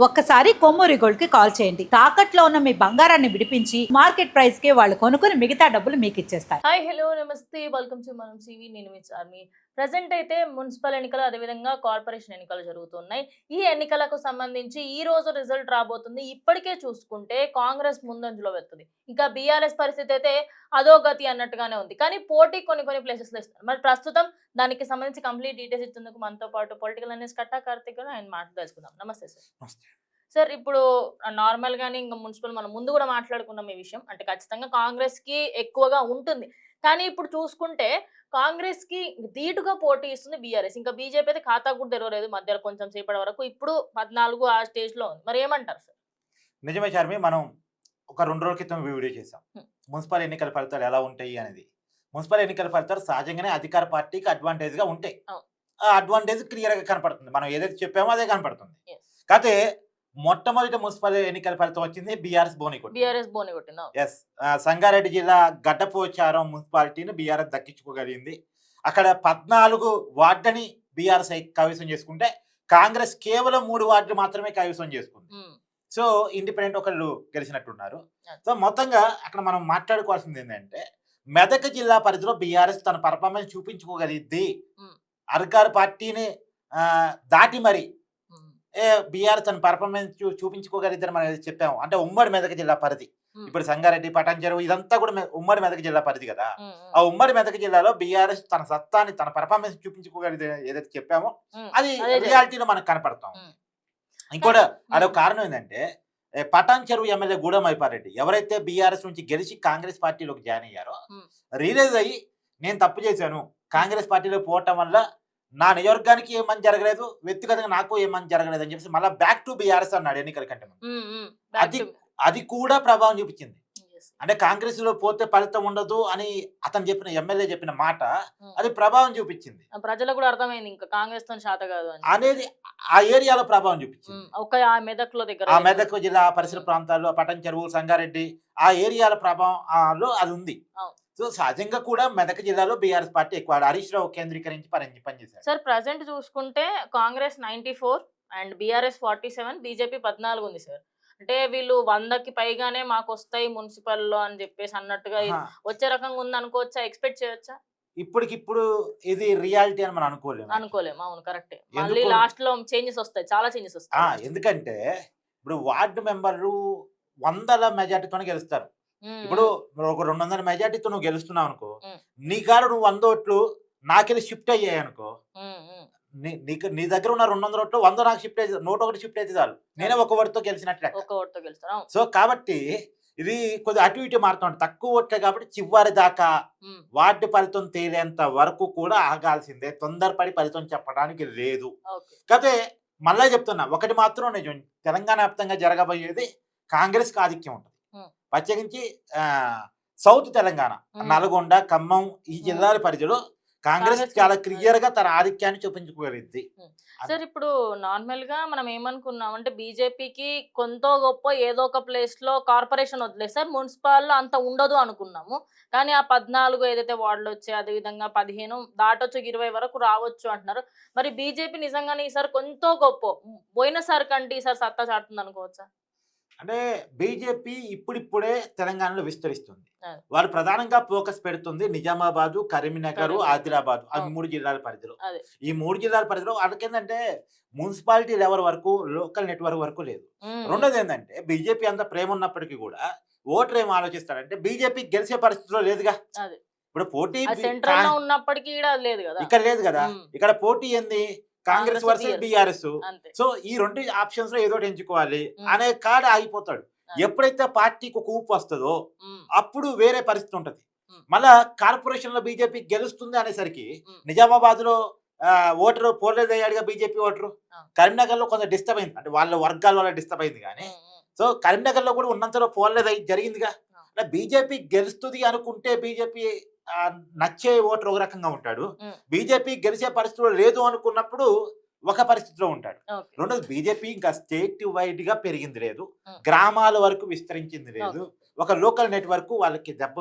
ఒక్కసారి కొమ్మూరి గోల్డ్ కి కాల్ చేయండి. తాకట్లో ఉన్న మీ బంగారాన్ని విడిపించి మార్కెట్ ప్రైస్ కి వాళ్ళు కొనుక్కుని మిగతా డబ్బులు మీకు ఇచ్చేస్తారు. హాయ్ హలో నమస్తే వెల్కమ్ టు మనం సివి నేను మీ ఆర్మీ. ప్రజెంట్ అయితే మున్సిపల్ ఎన్నికలు అదేవిధంగా కార్పొరేషన్ ఎన్నికలు జరుగుతున్నాయి. ఈ ఎన్నికలకు సంబంధించి ఈ రోజు రిజల్ట్ రాబోతుంది. ఇప్పటికే చూసుకుంటే కాంగ్రెస్ ముందంజలో వెళ్తుంది. ఇంకా బీఆర్ఎస్ పరిస్థితి అయితే అధోగతి అన్నట్టుగానే ఉంది. కానీ పోటీ కొన్ని ప్లేసెస్ లో ఇస్తారు. మరి ప్రస్తుతం దానికి సంబంధించి కంప్లీట్ డీటెయిల్స్ ఇచ్చేందుకు మనతో పాటు పొలిటికల్ అనలిస్ట్ కట్టా కార్తిక్ గారు ఆయన మాట్లాడుకుందాం. నమస్తే సార్. సార్ ఇప్పుడు నార్మల్ గానే ఇంకా మున్సిపల్ మనం ముందు కూడా మాట్లాడుకున్నాం ఈ విషయం. అంటే ఖచ్చితంగా కాంగ్రెస్ కి ఎక్కువగా ఉంటుంది. కానీ ఇప్పుడు చూసుకుంటే కాంగ్రెస్ కి ధీటుగా పోటీ ఇస్తుంది బీఆర్ఎస్. ఇంకా బీజేపీ అయితే ఖాతా కూడా తెరవలేదు మధ్యలో కొంచెం సేపటి వరకు. ఇప్పుడు 14 ఆ స్టేజ్ లో ఉంది. మరి ఏమంటారు సార్? నిజమే చార్మి, మనం ఒక 2 రోజుల క్రితం వీడియో చేసాం మున్సిపల్ ఎన్నికల ఫలితాలు ఎలా ఉంటాయి అనేది. మున్సిపల్ ఎన్నికల ఫలితాలు సహజంగానే అధికార పార్టీకి అడ్వాంటేజ్ గా ఉంటాయి. ఆ అడ్వాంటేజ్ క్లియర్ గా కనపడుతుంది. మనం ఏదైతే చెప్పామో అదే కనపడుతుంది. కాకపోతే మొట్టమొదటి మున్సిపల్ ఎన్నికల ఫలితం వచ్చింది బీఆర్ఎస్ బోనికొట్టింది. ఎస్, సంగారెడ్డి జిల్లా గడ్డపోచారం మున్సిపాలిటీని బీఆర్ఎస్ దక్కించుకోగలిగింది. అక్కడ 14 వార్డుని బీఆర్ఎస్ కైవసం చేసుకుంటే కాంగ్రెస్ కేవలం 3 వార్డులు మాత్రమే కైవసం చేసుకుంది. సో ఇండిపెండెంట్ ఒకళ్ళు గెలిచినట్టున్నారు. సో మొత్తంగా అక్కడ మనం మాట్లాడుకోవాల్సింది ఏంటంటే మెదక్ జిల్లా పరిధిలో బీఆర్ఎస్ తన పర్ఫార్మెన్స్ చూపించుకోగలిగింది. అధికార పార్టీని దాటి మరి బీఆర్ఎస్ తన పర్ఫార్మెన్స్ చూపించుకోగలిగిద్దని మనం చెప్పాము. అంటే ఉమ్మడి మెదక్ జిల్లా పరిధి, ఇప్పుడు సంగారెడ్డి, పటాన్చెరువు ఇదంతా కూడా ఉమ్మడి మెదక్ జిల్లా పరిధి కదా. ఆ ఉమ్మడి మెదక్ జిల్లాలో బీఆర్ఎస్ తన సత్తాని తన పర్ఫార్మెన్స్ చూపించుకోగలిగితే ఏదైతే చెప్పామో అది రియాలిటీలో మనకు కనపడతాం. ఇంకోటి అదొక కారణం ఏంటంటే పటాన్చెరువు ఎమ్మెల్యే గూడెం మైపారెడ్డి ఎవరైతే బీఆర్ఎస్ నుంచి గెలిచి కాంగ్రెస్ పార్టీలోకి జాయిన్ అయ్యారో రియలైజ్ అయ్యి నేను తప్పు చేశాను, కాంగ్రెస్ పార్టీలో పోవటం వల్ల నా నియోజకవర్గానికి ఏమని జరగలేదు, వ్యక్తిగతంగా నాకు ఏమని జరగలేదు అని చెప్పేసి మళ్ళీ బ్యాక్ టు బీఆర్ఎస్ అన్నాడు ఎన్నికల కంటే ముందు. అది కూడా ప్రభావం చూపించింది. అంటే కాంగ్రెస్ లో పోతే ఫలితం ఉండదు అని అతను చెప్పిన ఎమ్మెల్యే చెప్పిన మాట అది ప్రభావం చూపించింది. ప్రజలకు కూడా అర్థమైంది ఇంకా కాంగ్రెస్ తో శాత కాదు అనేది ఆ ఏరియాలో ప్రభావం చూపించింది. ఆ మెదక్ జిల్లా పరిసర ప్రాంతాల్లో పటాన్చెరువు, సంగారెడ్డి ఆ ఏరియాల ప్రభావంలో అది ఉంది. సో సహజంగా కూడా మెదక్ జిల్లాలో బీఆర్ఎస్ పార్టీ ఎక్కువ హరీష్ రావు కేంద్రీకరించి పనిచేశారు. సార్ ప్రజెంట్ చూసుకుంటే కాంగ్రెస్ 94 అండ్ బీఆర్ఎస్ 47, బీజేపీ 14 ఉంది సార్. అంటే వీళ్ళు 100కి పైగానే మాకు వస్తాయి మున్సిపల్ లో అని చెప్పేసి అన్నట్టుగా వచ్చే రకంగా ఉంది అనుకోవచ్చా? ఎక్స్పెక్ట్ చేయొచ్చా? ఇప్పటికిప్పుడు ఇది రియాలిటీ అని మనం అనుకోలేము. అవును, కరెక్టే. మళ్ళీ లాస్ట్ లో చేంజెస్ వస్తాయి, చాలా చేంజెస్ వస్తాయి. ఎందుకంటే ఇప్పుడు వార్డు మెంబర్లు 100ల మెజార్టీతోనే గెలుస్తారు. ఇప్పుడు ఒక 200 మెజార్టీతో నువ్వు గెలుస్తున్నావు అనుకో, నీ కాడ నువ్వు 100 ఓట్లు నాకెళ్ళి షిఫ్ట్ అయ్యాయి అనుకో, నీ దగ్గర ఉన్న 200 ఓట్లు 100 నాకు షిఫ్ట్ అయితే 101 షిఫ్ట్ అయితే చాలు, నేనే ఒక ఓటుతో గెలిచినట్లే. సో కాబట్టి ఇది కొద్దిగా అటు ఇటు మారుతుంది. తక్కువ ఓట్లే కాబట్టి చివరి దాకా వార్డు ఫలితం తేలేంత వరకు కూడా ఆగాల్సిందే. తొందరపడి ఫలితం చెప్పడానికి లేదు. కాకపోతే మళ్ళా చెప్తున్నా, ఒకటి మాత్రం నిజం, తెలంగాణ వ్యాప్తంగా జరగబోయేది కాంగ్రెస్ కి ఆధిక్యం ఉంటుంది. ప్రత్యేకించి సౌత్ తెలంగాణ, నల్గొండ, ఖమ్మం ఈ జిల్లాల పరిధిలో కాంగ్రెస్ చాలా క్లియర్ గా తన ఆధిక్యాన్ని చూపించుకోగలిగింది. సార్ ఇప్పుడు నార్మల్ గా మనం ఏమనుకున్నాం అంటే బీజేపీకి కొంత గొప్ప ఏదో ఒక ప్లేస్ లో కార్పొరేషన్ వదిలేదు సార్, మున్సిపల్ లో అంత ఉండదు అనుకున్నాము. కానీ ఆ 14 ఏదైతే వార్డులు వచ్చాయి, అదే విధంగా 15 దాటొచ్చు, 20 వరకు రావచ్చు అంటున్నారు. మరి బీజేపీ నిజంగానే ఈసారి కొంత గొప్ప పోయినసారి కంటే ఈసారి సత్తా చాటుతుంది అనుకోవచ్చా? అంటే బీజేపీ ఇప్పుడిప్పుడే తెలంగాణలో విస్తరిస్తుంది. వారు ప్రధానంగా ఫోకస్ పెడుతుంది నిజామాబాదు, కరీంనగర్, ఆదిలాబాద్, అవి 3 జిల్లాల పరిధిలో. ఈ 3 జిల్లాల పరిధిలో వాళ్ళకేంటంటే మున్సిపాలిటీ లెవెల్ వరకు, లోకల్ నెట్వర్క్ వరకు లేదు. రెండోది ఏంటంటే బీజేపీ అంత ప్రేమ ఉన్నప్పటికీ కూడా ఓటర్ ఏం ఆలోచిస్తారంటే బీజేపీ గెలిచే పరిస్థితిలో లేదుగా. ఇప్పుడు పోటీ ఉన్నప్పటికీ ఇక్కడ లేదు కదా. ఇక్కడ పోటీ ఏంది, కాంగ్రెస్ వర్సెస్ బీఆర్ఎస్. సో ఈ 2 ఆప్షన్స్ లో ఏదో ఎంచుకోవాలి అనే కాడ ఆగిపోతాడు. ఎప్పుడైతే పార్టీకి ఒక ఊపు వస్తుందో అప్పుడు వేరే పరిస్థితి ఉంటది. మళ్ళా కార్పొరేషన్ లో బీజేపీ గెలుస్తుంది అనేసరికి నిజామాబాద్ లో ఓటరు పోలేదు అయ్యాడుగా బీజేపీ ఓటరు. కరీంనగర్ లో కొంచెం డిస్టర్బ్ అయింది, అంటే వాళ్ళ వర్గాల వల్ల డిస్టర్బ్ అయింది. కానీ సో కరీంనగర్ లో కూడా ఉన్నంతలో పోలేదు జరిగిందిగా. అంటే బీజేపీ గెలుస్తుంది అనుకుంటే బీజేపీ నచ్చే ఓటర్ ఒక రకంగా ఉంటాడు, బీజేపీ గెలిచే పరిస్థితిలో లేదు అనుకున్నప్పుడు ఒక పరిస్థితిలో ఉంటాడు. రెండోది బీజేపీ ఇంకా స్టేట్ వైడ్ గా పెరిగింది లేదు, గ్రామాల వరకు విస్తరించింది లేదు, ఒక లోకల్ నెట్వర్క్ వాళ్ళకి దెబ్బ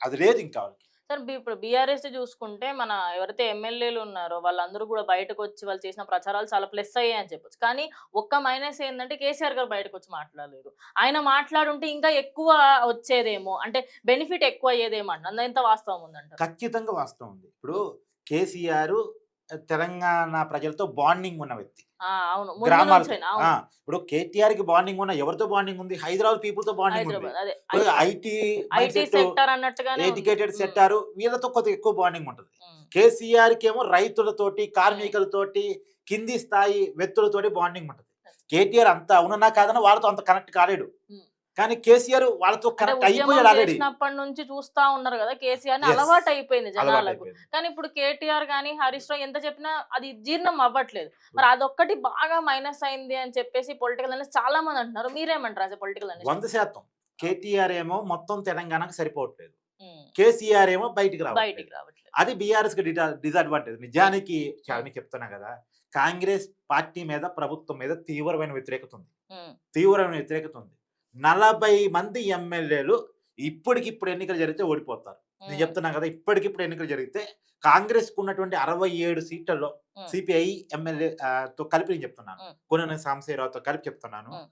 అది లేదు ఇంకా వాళ్ళకి. సార్ ఇప్పుడు బీఆర్ఎస్ చూసుకుంటే మన ఎవరైతే ఎమ్మెల్యేలు ఉన్నారో వాళ్ళందరూ కూడా బయటకు వచ్చి వాళ్ళు చేసిన ప్రచారాలు చాలా ప్లస్ అయ్యాయి అని చెప్పొచ్చు. కానీ ఒక్క మైనస్ ఏంటంటే కేసీఆర్ గారు బయటకు వచ్చి మాట్లాడలేదు. ఆయన మాట్లాడుంటే ఇంకా ఎక్కువ వచ్చేదేమో, అంటే బెనిఫిట్ ఎక్కువ అయ్యేదేమో అండి. అంత వాస్తవం ఉందంట. ఖచ్చితంగా వాస్తవం ఉంది. ఇప్పుడు కేసీఆర్ తెలంగాణ ప్రజలతో బాండింగ్ ఉన్న వ్యక్తి. అవును, ముందు గ్రామాలతో నుంచైనా, అవును. ఇప్పుడు కేటీఆర్ కి బాండింగ్ ఉన్న ఎవరితో బాండింగ్ ఉంది? హైదరాబాద్ పీపుల్ తో బాండింగ్ ఉంది. హైదరాబాద్ అదే ఐటీ ఐటీ సెక్టర్ అన్నట్టుగానే ఎడ్యుకేటెడ్ ఉంది. సెక్టార్ వీళ్ళతో కొద్దిగా ఎక్కువ బాండింగ్ ఉంటుంది. ఉమ్, కేసీఆర్ కి ఏమో రైతులతోటి, కార్మికులతోటి, కింది స్థాయి వ్యక్తులతోటి బాండింగ్ ఉంటుంది. కేటీఆర్ అంత అవునన్నా కాదన్నా వాళ్ళతో అంత కనెక్ట్ కాలేడు. ఉమ్. కానీ కేసీఆర్ వాళ్ళతో అంటే కనెక్ట్ ఉద్యమం అయిపోయాడు ఆల్రెడీ. చేసినప్పటి నుంచి చూస్తా ఉన్నారు కదా కేసీఆర్ ని, Yes. అలవాటు అయిపోయింది అలవాటు జనాలకు. అయిపోయింది. కానీ ఇప్పుడు కేటీఆర్ గానీ హరీష్ రావు ఎంత చెప్పినా అది జీర్ణం అవ్వట్లేదు. మరి అదొక్కటి బాగా మైనస్ అయింది అని చెప్పేసి పొలిటికల్ అనలిస్ట్ చాలా మంది అంటున్నారు. మీరేమంటారు అసలు పొలిటికల్ అనలిస్ట్? 100% కేటీఆర్ ఏమో మొత్తం తెలంగాణకు సరిపోవట్లేదు, కేసీఆర్ ఏమో బయటికి బయటికి రావట్లేదు. రావట్లేదు. అది బీఆర్ఎస్ కి డిసడ్వాంటేజ్. నిజానికి చాలా చెప్తున్నా కదా, కాంగ్రెస్ పార్టీ మీద, ప్రభుత్వం మీద తీవ్రమైన వ్యతిరేకత ఉంది. ఉమ్, తీవ్రమైన వ్యతిరేకత ఉంది. 40 మంది ఎమ్మెల్యేలు ఇప్పటికిప్పుడు ఎన్నికలు జరిగితే ఓడిపోతారు. నేను ఉమ్, చెప్తున్నా కదా, ఇప్పటికిప్పుడు ఎన్నికలు జరిగితే కాంగ్రెస్ కు ఉన్నటువంటి 67 సీట్లలో ఉమ్, సిపిఐ ఎమ్మెల్యే తో కలిపి నేను చెప్తున్నాను, ఉమ్. కొనని సాంబశివరావుతో కలిపి చెప్తున్నాను. ఉమ్.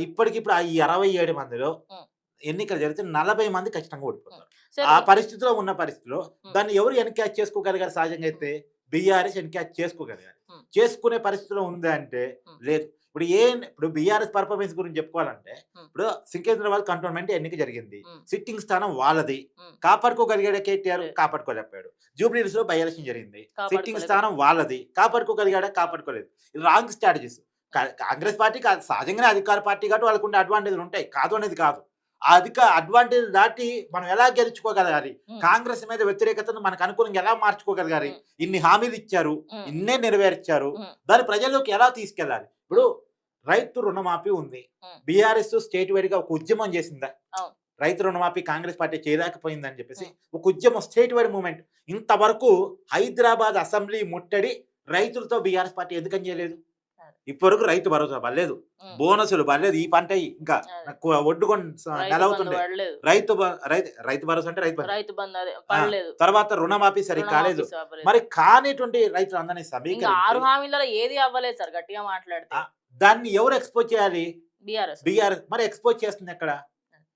ఇప్పటికిప్పుడు ఈ 67 మందిలో ఉమ్. ఎన్నికలు జరిగితే 40 మంది ఖచ్చితంగా ఓడిపోతారు. సరే, ఆ పరిస్థితిలో ఉన్న పరిస్థితిలో ఉమ్. దాన్ని ఎవరు ఎన్క్యాచ్ చేసుకోగలిగారు? సహజంగా అయితే బీఆర్ఎస్ ఎన్క్యాచ్ చేసుకోగలిగారు. ఉమ్. చేసుకునే పరిస్థితిలో ఉంది అంటే ఉమ్. లేదు. ఇప్పుడు బీఆర్ఎస్ పర్ఫార్మెన్స్ గురించి చెప్పుకోవాలంటే, ఉమ్. ఇప్పుడు సికింద్రాబాద్ కంటోన్మెంట్ ఎన్నిక జరిగింది, ఉమ్. సిట్టింగ్ స్థానం వాళ్ళది. ఉమ్. కాపాడుకోగలిగాడు కేటీఆర్? లేదు. కాపాడుకోలేకపోయాడు. జూబ్లీహిల్స్ లో బై ఎలక్షన్ జరిగింది, సిట్టింగ్ కాపాడుకోలేదు. స్థానం వాళ్ళది. కాపాడుకోగలిగాడా? కాపాడుకోలేదు. ఇది రాంగ్ స్ట్రాటజీస్. కాంగ్రెస్ పార్టీ సహజంగానే అధికార పార్టీ కాబట్టి వాళ్ళకు ఉండే అడ్వాంటేజ్లు ఉంటాయి, కాదు అనేది కాదు. ఆ అడ్వాంటేజ్ దాటి మనం ఎలా గెలుచుకోగలగాలి? ఉమ్. కాంగ్రెస్ మీద వ్యతిరేకతను మనకు అనుకూలంగా ఎలా మార్చుకోగలగాలి? ఉమ్. ఇన్ని హామీలు ఇచ్చారు, ఉమ్. ఇన్నే నెరవేర్చారు, ఉమ్. దాని ప్రజల్లోకి ఎలా తీసుకెళ్ళాలి? ఇప్పుడు రైతు రుణమాఫీ ఉంది, ఉమ్. బీఆర్ఎస్ స్టేట్ వైడ్ గా ఒక ఉద్యమం చేసిందా? అవును. రైతు రుణమాఫీ కాంగ్రెస్ పార్టీ చేయలేకపోయిందని చెప్పేసి ఉమ్. ఒక ఉద్యమం, స్టేట్ వైడ్ మూవ్మెంట్. ఇంతవరకు హైదరాబాద్ అసెంబ్లీ ముట్టడి రైతులతో బీఆర్ఎస్ పార్టీ ఎందుకని చేయలేదు? అదే. ఇప్పటివరకు రైతు భరోసా పడలేదు, ఉమ్. బోనసులు పడలేదు, ఈ పంట ఇంకా అదే. ఒడ్డుకొని రైతు నెలవుతుండే. బంధు పడలేదు. రైతు భరోసా అంటే రైతు బంధు. రైతు బంధు అదే పడలేదు. తర్వాత రుణమాఫీ సరిగ్గా కాలేదు. రుణమాఫీ అవ్వలేదు. మరి కానిటువంటి రైతులందరినీ ఇంకా 6 సమీకరించి హామీలలో ఏది అవ్వలేదు సార్ గట్టిగా మాట్లాడితే. దాన్ని ఎవరు ఎక్స్పోజ్ చేయాలి? BRS BRS. మరి ఎక్స్పోజ్ చేస్తుంది ఎక్కడ?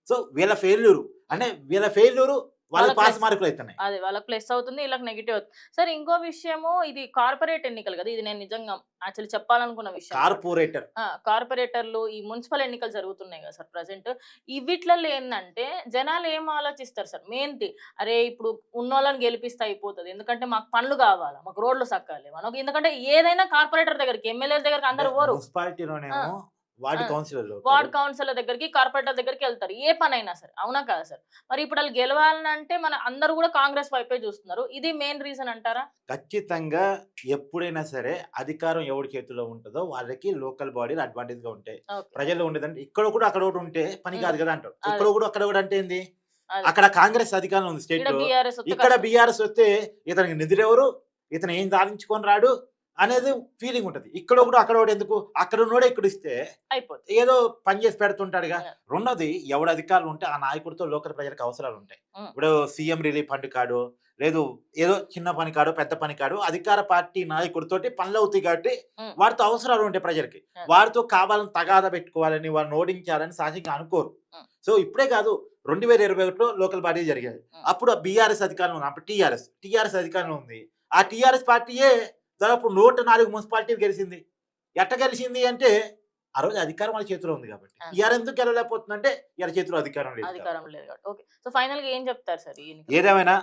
సో వీళ్ళ ఫెయిల్యూరు అంటే వీళ్ళ ఫెయిల్యూరు వాళ్ళ వాళ్ళకి పాస్ less. మార్కులు అవుతున్నాయి. అదే వాళ్ళకి ప్లస్ అవుతుంది, వీళ్ళకి నెగిటివ్ అవుతుంది. సార్ ఇంకో విషయము, ఇది కార్పొరేట్ ఎన్నికలు కదా, ఇది నేను నిజంగా యాక్చువల్లీ చెప్పాలనుకున్న విషయం. కార్పొరేటర్ కార్పొరేటర్లు ఈ మున్సిపల్ ఎన్నికలు జరుగుతున్నాయి కదా సార్ ప్రజెంట్, వీటిలలో ఏంటంటే జనాలు ఏం ఆలోచిస్తారు సార్? మెయిన్ది అరే ఇప్పుడు ఉన్నోళ్ళని గెలిపిస్తే అయిపోతుంది, ఎందుకంటే మాకు పనులు కావాలా, మాకు రోడ్లు సక్కాలి, మనకు ఎందుకంటే ఏదైనా కార్పొరేటర్ దగ్గరికి, ఎమ్మెల్యేల దగ్గరికి అందరు పోరు. మున్సిపాలిటీలోనేమో వార్డు ఆ. కౌన్సిలర్లు వార్డ్ కౌన్సిలర్ దగ్గరికి, కార్పొరేటర్ దగ్గరికి వెళ్తారు ఏ పనైనా సరే, అవునా కదా సార్? మరి ఇప్పుడు వాళ్ళు గెలవాలంటే మన అందరూ కూడా కాంగ్రెస్ వైపే చూస్తున్నారు. ఇది మెయిన్ రీజన్ అంటారా? ఖచ్చితంగా ఎప్పుడైనా సరే అధికారం ఎవరి చేతిలో ఉంటుందో వాళ్ళకి లోకల్ బాడీలు అడ్వాంటేజ్ గా ఉంటాయి. ఓకే. ప్రజల్లో ఉండేదంటే ఇక్కడ కూడా అక్కడ ఒకటి ఉంటే పని కాదు కదా అంటారు. అదే. ఇక్కడ కూడా అక్కడ కూడా అంటే ఏంది? అదే. అక్కడ కాంగ్రెస్ అధికారం ఉంది స్టేట్ ఇక్కడ లో, బీఆర్ఎస్ ఇక్కడ బీఆర్ఎస్ వస్తే ఇతనికి నిధులెవరు, ఇతను ఏం సాధించుకొని రాడు అనేది ఫీలింగ్ ఉంటది. ఇక్కడ కూడా అక్కడ ఒకటి ఎందుకు? అక్కడ ఉన్నోడే ఇక్కడ ఇస్తే అయిపోతుంది. ఏదో పని చేసి పెడుతుంటాడుగా. Yeah. రెండోది, ఎవడు అధికారులు ఉంటే ఆ నాయకుడితో లోకల్ ప్రజలకు అవసరాలు ఉంటాయి. ఇప్పుడు సీఎం రిలీఫ్ ఫండ్ కాడు, లేదు ఏదో చిన్న పని కాడు, పెద్ద పని కాడు, అధికార పార్టీ నాయకుడితోటి పనులు అవుతాయి కాబట్టి వారితో అవసరాలు ఉంటాయి ప్రజలకి. Yeah. వారితో కావాలని తగాదా పెట్టుకోవాలని, వారిని ఓడించాలని సహజంగా అనుకోరు. Yeah. సో ఇప్పుడే కాదు, 2021లో లోకల్ బాడీ జరిగాయి. Yeah. అప్పుడు బీఆర్ఎస్ అధికారంలో ఉంది, అప్పుడు టీఆర్ఎస్ అధికారంలో ఉంది. ఆ టీఆర్ఎస్ పార్టీయే దాదాపు 104 మున్సిపాలిటీలు గెలిచింది. ఎట్ట గెలిచింది అంటే ఆ రోజు అధికారం వాళ్ళ చేతిలో ఉంది కాబట్టి. ఆ. ఇయాల ఎందుకు గెలవలేకపోతుందంటే ఇయాల చేతిలో అధికారం లేదు కాబట్టి. అధికారం లేదు కాబట్టి. ఓకే, సో ఫైనల్ గా ఏం చెప్తారు సార్? ఏదేమైనా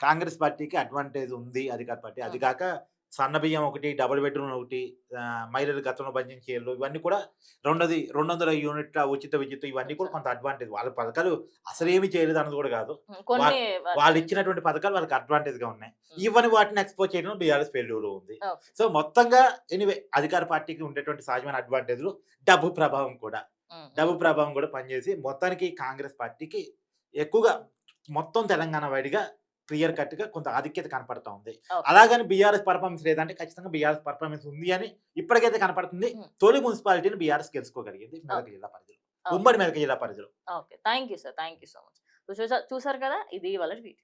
కాంగ్రెస్ పార్టీకి అడ్వాంటేజ్ ఉంది అధికార పార్టీ. అది కాక సన్న బియ్యం ఒకటి, డబుల్ బెడ్రూమ్ ఒకటి, మహిళలు గతంలో బంధించే ఇళ్ళు, ఇవన్నీ కూడా 200 యూనిట్ల ఉచిత విద్యుత్, ఇవన్నీ కూడా కొంత అడ్వాంటేజ్. వాళ్ళ పథకాలు అసలు ఏమి చేయలేదు అన్నది కూడా కాదు, కొన్ని వాళ్ళు ఇచ్చినటువంటి పథకాలు వాళ్ళకి అడ్వాంటేజ్ గా ఉన్నాయి. ఇవన్నీ వాటిని ఎక్స్పోజ్ చేయడం బీఆర్ఎస్ ఫెయిల్యూర్ ఉంది. Okay. సో మొత్తంగా ఎనివే అధికార పార్టీకి ఉండేటువంటి సహజమైన అడ్వాంటేజ్లు డబ్బు ప్రభావం కూడా పనిచేసి మొత్తానికి కాంగ్రెస్ పార్టీకి ఎక్కువగా మొత్తం తెలంగాణ వైడిగా క్లియర్ కట్ గా కొంత ఆధిక్యత కనపడతా ఉంది. Okay. అలాగని బీఆర్ఎస్ పర్ఫార్మెన్స్ లేదంటే ఖచ్చితంగా బీఆర్ఎస్ పర్ఫార్మెన్స్ ఉంది అని ఇప్పటికైతే కనపడుతుంది. తొలి మున్సిపాలిటీని బీఆర్ఎస్ గెలుచుకోగలిగింది మెదక్ జిల్లా పరిధిలో, ఉమ్మడి మెదక్ జిల్లా పరిధిలో. Okay, thank you sir, thank you so much. చూసారు కదా, ఇది వాళ్ళ వీడియో.